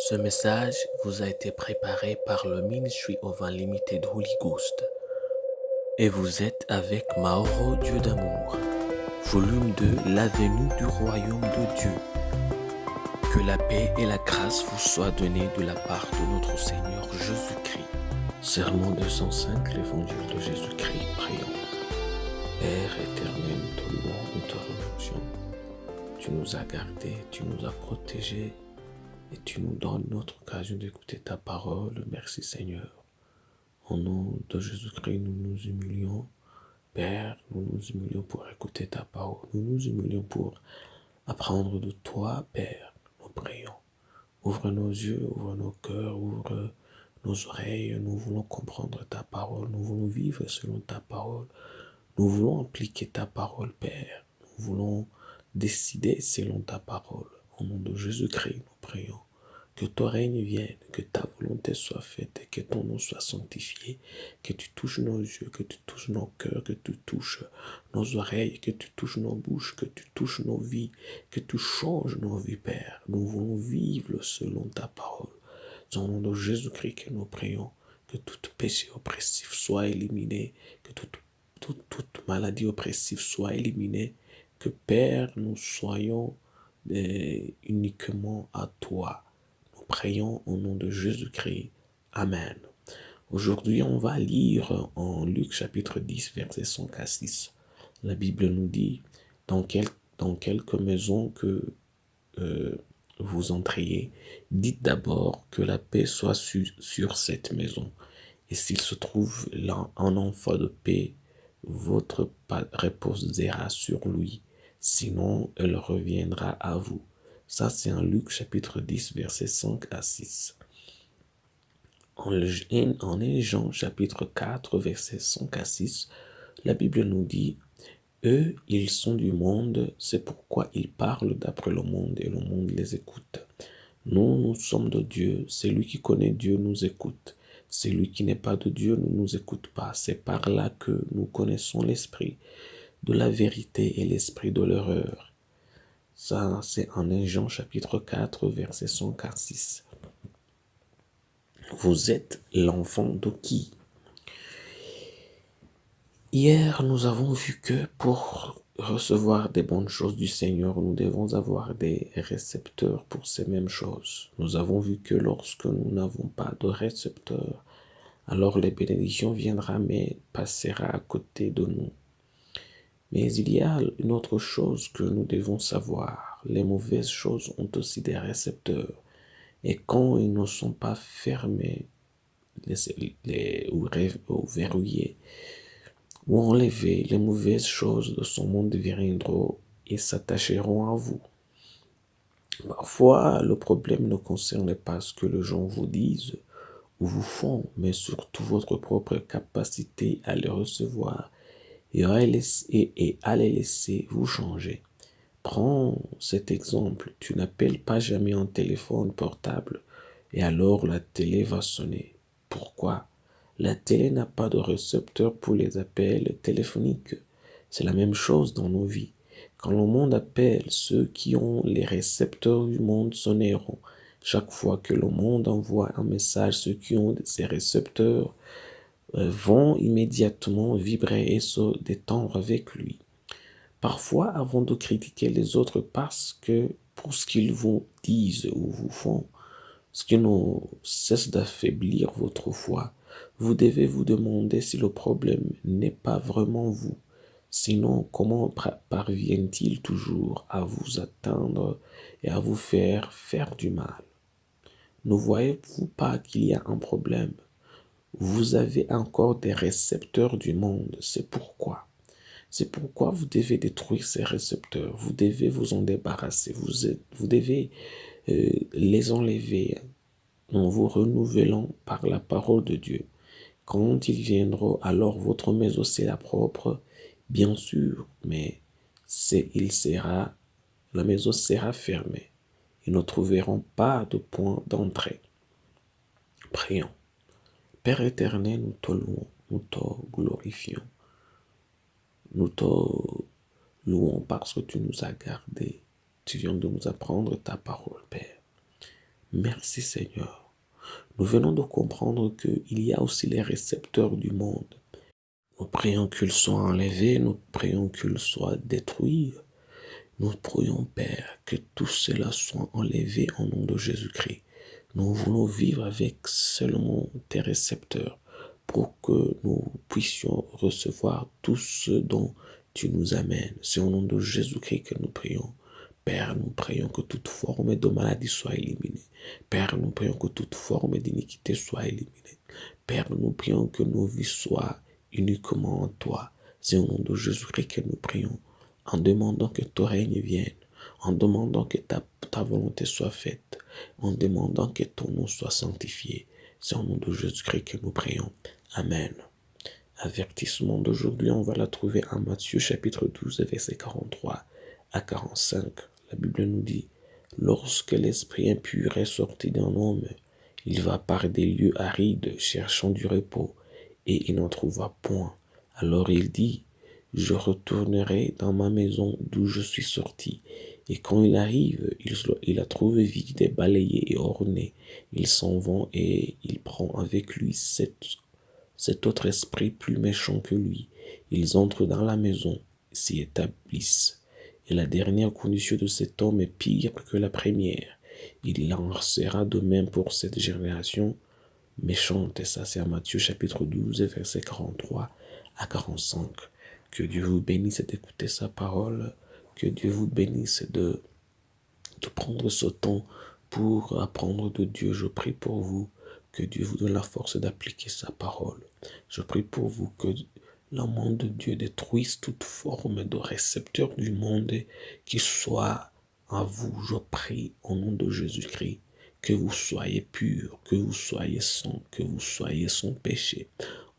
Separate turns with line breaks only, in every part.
Ce message vous a été préparé par le Ministry of Unlimited Holy Ghost et vous êtes avec Mauro Dieu d'amour, volume 2, l'avenue du royaume de Dieu. Que la paix et la grâce vous soient données de la part de notre Seigneur Jésus-Christ. Sermon 205, l'évangile de Jésus-Christ, prions. Père éternel, nous te louons, nous te remercions. Tu nous as gardés, tu nous as protégés et tu nous donnes notre occasion d'écouter ta parole. Merci Seigneur. Au nom de Jésus-Christ, nous nous humilions. Père, nous nous humilions pour écouter ta parole. Nous nous humilions pour apprendre de toi, Père. Nous prions. Ouvre nos yeux, ouvre nos cœurs, ouvre nos oreilles. Nous voulons comprendre ta parole. Nous voulons vivre selon ta parole. Nous voulons appliquer ta parole, Père. Nous voulons décider selon ta parole. Au nom de Jésus-Christ, nous prions. Que ton règne vienne, que ta volonté soit faite et que ton nom soit sanctifié, que tu touches nos yeux, que tu touches nos cœurs, que tu touches nos oreilles, que tu touches nos bouches, que tu touches nos vies, que tu changes nos vies, Père. Nous voulons vivre selon ta parole. C'est au nom de Jésus-Christ que nous prions, que tout péché oppressif soit éliminé, que toute maladie oppressive soit éliminée, que Père, nous soyons uniquement à toi. Nous prions au nom de Jésus-Christ. Amen. Aujourd'hui, on va lire en Luc chapitre 10, versets 5 à 6. La Bible nous dit, dans quelques maisons que vous entriez, dites d'abord que la paix soit sur cette maison. Et s'il se trouve là un enfant de paix, votre reposera sur lui, sinon elle reviendra à vous. Ça, c'est en Luc chapitre 10, versets 5 à 6. En Jean chapitre 4, versets 5 à 6, la Bible nous dit « Eux, ils sont du monde, c'est pourquoi ils parlent d'après le monde et le monde les écoute. Nous, nous sommes de Dieu, celui qui connaît Dieu nous écoute. Celui qui n'est pas de Dieu ne nous écoute pas. C'est par là que nous connaissons l'esprit de la vérité et l'esprit de l'erreur. » Ça, c'est en Jean chapitre 4, verset 5 à 6. Vous êtes l'enfant de qui? Hier, nous avons vu que pour recevoir des bonnes choses du Seigneur, nous devons avoir des récepteurs pour ces mêmes choses. Nous avons vu que lorsque nous n'avons pas de récepteurs, alors les bénédictions viendront mais passera à côté de nous. Mais il y a une autre chose que nous devons savoir. Les mauvaises choses ont aussi des récepteurs. Et quand ils ne sont pas fermés ou verrouillés ou enlevés, les mauvaises choses de ce monde viendront et s'attacheront à vous. Parfois, le problème ne concerne pas ce que les gens vous disent ou vous font, mais surtout votre propre capacité à les recevoir et à les laisser vous changer. Prends cet exemple, tu n'appelles pas jamais un téléphone portable et alors la télé va sonner. Pourquoi? La télé n'a pas de récepteur pour les appels téléphoniques. C'est la même chose dans nos vies. Quand le monde appelle, ceux qui ont les récepteurs du monde sonneront. Chaque fois que le monde envoie un message, ceux qui ont ces récepteurs vont immédiatement vibrer et se détendre avec lui. Parfois, avant de critiquer les autres parce que pour ce qu'ils vous disent ou vous font, ce qui ne cesse d'affaiblir votre foi, vous devez vous demander si le problème n'est pas vraiment vous. Sinon, comment parviennent-ils toujours à vous atteindre et à vous faire du mal? Ne voyez-vous pas qu'il y a un problème? Vous avez encore des récepteurs du monde, c'est pourquoi. C'est pourquoi vous devez détruire ces récepteurs, vous devez vous en débarrasser, vous devez les enlever en vous renouvelant par la parole de Dieu. Quand ils viendront, alors votre maison sera propre, bien sûr, mais la maison sera fermée. Ils ne trouveront pas de point d'entrée. Prions. Père éternel, nous te louons, nous te glorifions. Nous te louons parce que tu nous as gardés. Tu viens de nous apprendre ta parole, Père. Merci Seigneur. Nous venons de comprendre qu'il y a aussi les récepteurs du monde. Nous prions qu'ils soient enlevés, nous prions qu'ils soient détruits. Nous prions, Père, que tout cela soit enlevé au nom de Jésus-Christ. Nous voulons vivre avec seulement tes récepteurs pour que nous puissions recevoir tout ce dont tu nous amènes. C'est au nom de Jésus-Christ que nous prions. Père, nous prions que toute forme de maladie soit éliminée. Père, nous prions que toute forme d'iniquité soit éliminée. Père, nous prions que nos vies soient uniquement en toi. C'est au nom de Jésus-Christ que nous prions, en demandant que ton règne vienne, en demandant que ta volonté soit faite, en demandant que ton nom soit sanctifié. C'est au nom de Jésus-Christ que nous prions. Amen. Avertissement d'aujourd'hui, on va la trouver en Matthieu chapitre 12, versets 43 à 45. La Bible nous dit, « Lorsque l'esprit impur est sorti d'un homme, il va par des lieux arides cherchant du repos, et il n'en trouva point. Alors il dit, « Je retournerai dans ma maison d'où je suis sorti. » Et quand il arrive, il la trouve vide, balayée et ornée. Il s'en va et il prend avec lui cet autre esprit plus méchant que lui. Ils entrent dans la maison, s'y établissent. Et la dernière condition de cet homme est pire que la première. Il en sera de même pour cette génération méchante. Et ça, c'est à Matthieu chapitre 12, versets 43 à 45. Que Dieu vous bénisse d'écouter sa parole. Que Dieu vous bénisse de prendre ce temps pour apprendre de Dieu. Je prie pour vous. Que Dieu vous donne la force d'appliquer sa parole. Je prie pour vous que l'amour de Dieu détruise toute forme de récepteur du monde qui soit en vous. Je prie au nom de Jésus-Christ que vous soyez purs, que vous soyez saints, que vous soyez sans péché.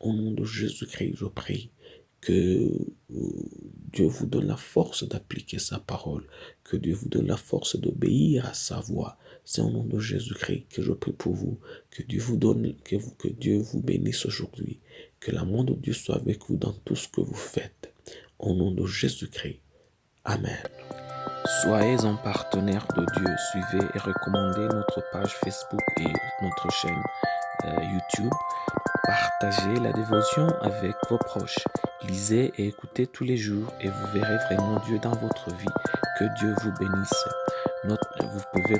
Au nom de Jésus-Christ, je prie que Dieu vous donne la force d'appliquer sa parole, que Dieu vous donne la force d'obéir à sa voix. C'est au nom de Jésus-Christ que je prie pour vous, que Dieu vous donne, que Dieu vous bénisse aujourd'hui, que l'amour de Dieu soit avec vous dans tout ce que vous faites. Au nom de Jésus-Christ. Amen. Soyez un partenaire de Dieu. Suivez et recommandez notre page Facebook et notre chaîne YouTube. Partagez la dévotion avec vos proches. Lisez et écoutez tous les jours et vous verrez vraiment Dieu dans votre vie. Que Dieu vous bénisse. Vous pouvez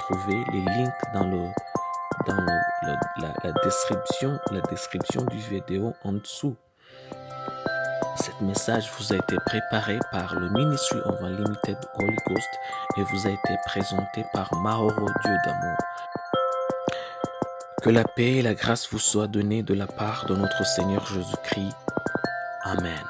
trouver les links dans la description du vidéo en dessous. Cet message vous a été préparé par le Ministry of Unlimited Holy Ghost et vous a été présenté par Maoro Dieu d'amour. Que la paix et la grâce vous soient données de la part de notre Seigneur Jésus-Christ. Amen.